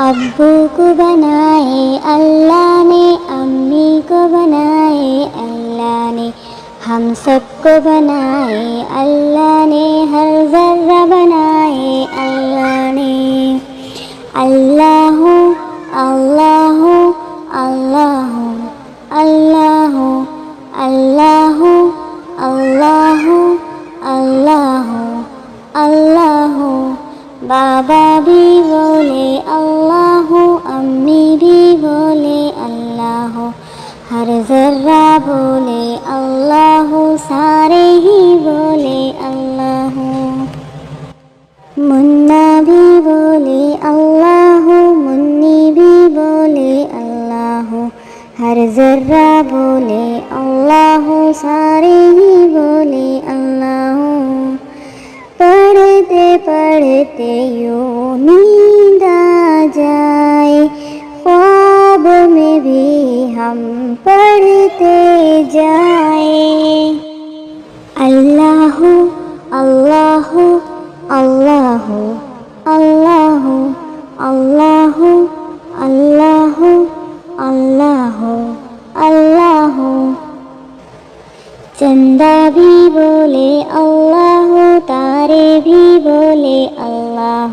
अब्बू को बनाए अल्लाह ने, अम्मी को बनाए अल्लाह ने, हम सबको बनाए अल्लाह ने, हर ज़र्रा बनाए अल्लाह ने। अल्लाह अल्लाह अल्लाह अल्लाह अल्लाह अल्लाह अल्लाह अल्लाह। बाबा भी बोले अल्लाह, अम्मी भी बोले अल्लाह, हर ज़र्रा बोले अल्लाह, सारे ही बोले अल्लाह। मुन्ना भी बोले अल्लाह, मुन्नी भी बोले अल्लाह, हर ज़र्रा बोले अल्लाह, सारे ही बोले अल्लाह। पढ़ते पढ़ते यूं नींद आ जाए, ख्वाब में भी हम पढ़ते जाए। अल्लाह अल्लाह अल्लाह अल्लाह अल्लाह अल्लाह अल्लाह अल्लाह। चंदा भी बोले अल्लाह, तारे भी बोले अल्लाह,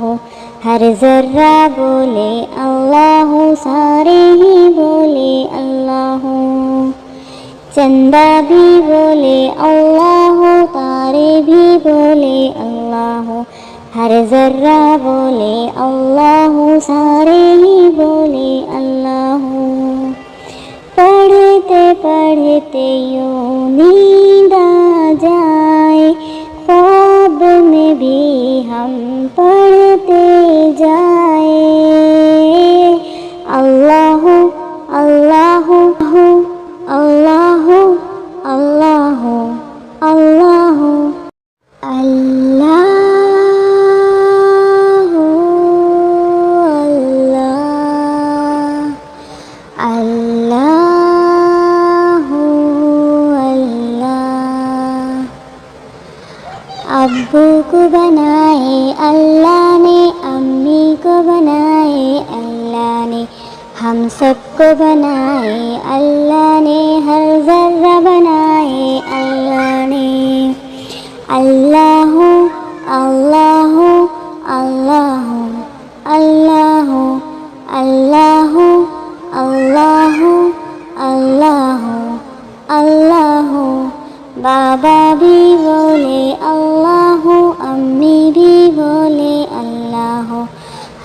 हर ज़र्रा बोले अल्लाह, सारे ही बोले अल्लाह। चंदा भी बोले अल्लाह, तारे भी बोले अल्लाह, हर ज़र्रा बोले अल्लाह, सारे ही बोले अल्लाह। पढ़ते पढ़ते यूं नींद आ जाए, ख्वाब में भी हम पढ़ते जाए। अल्लाह अल्लाह अल्लाह अल्लाह अल्लाह अल्लाह अब्बू को बनाए अल्लाह ने, अम्मी को बनाए अल्लाह ने, हम सबको बनाए अल्लाह ने, हर ज़र्रा बनाए अल्लाह ने। अल्लाह अल्लाह अल्लाह अल्लाह अल्लाह अल्लाह अल्लाह अल्लाह। बाबा भी बोले अल्लाह, अम्मी भी बोले अल्लाह,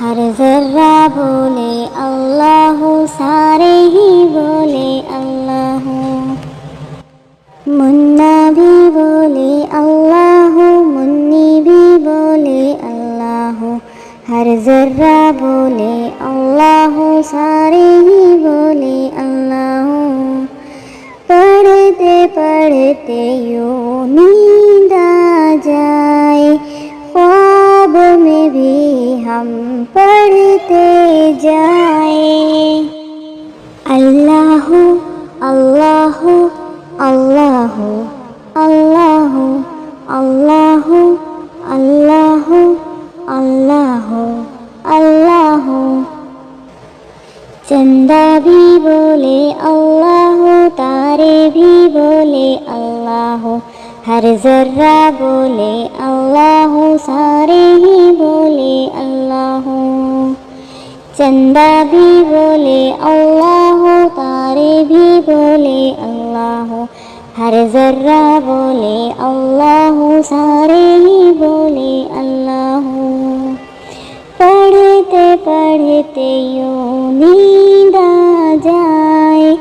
हर ज़र्रा बोले अल्लाह, सारे ही बोले अल्लाह। मुन्ना भी बोले अल्लाह, मुन्नी भी बोले अल्लाह, हर ज़र्रा बोले अल्लाह, सारे ही बोले अल्लाह। पढ़ते पढ़ते यूं नींद आ जाए, ख्वाब में भी हम पढ़ते जाए। अल्लाह अल्लाह अल्लाह अल्लाह अल्लाह अल्लाह अल्लाह अल्लाह। चंदा भी बोले अल्लाह, तारे भी बोले अल्लाह, हर ज़र्रा बोले अल्लाह, सारे ही बोले अल्लाह। चंदा भी बोले अल्लाह, तारे भी बोले अल्लाह, हर ज़र्रा बोले अल्लाह, सारे ही बोले अल्लाह। पढ़ते पढ़ते यूं नींद आ जाए,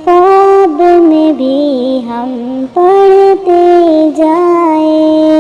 ख्वाब में भी हम पढ़ते जाए।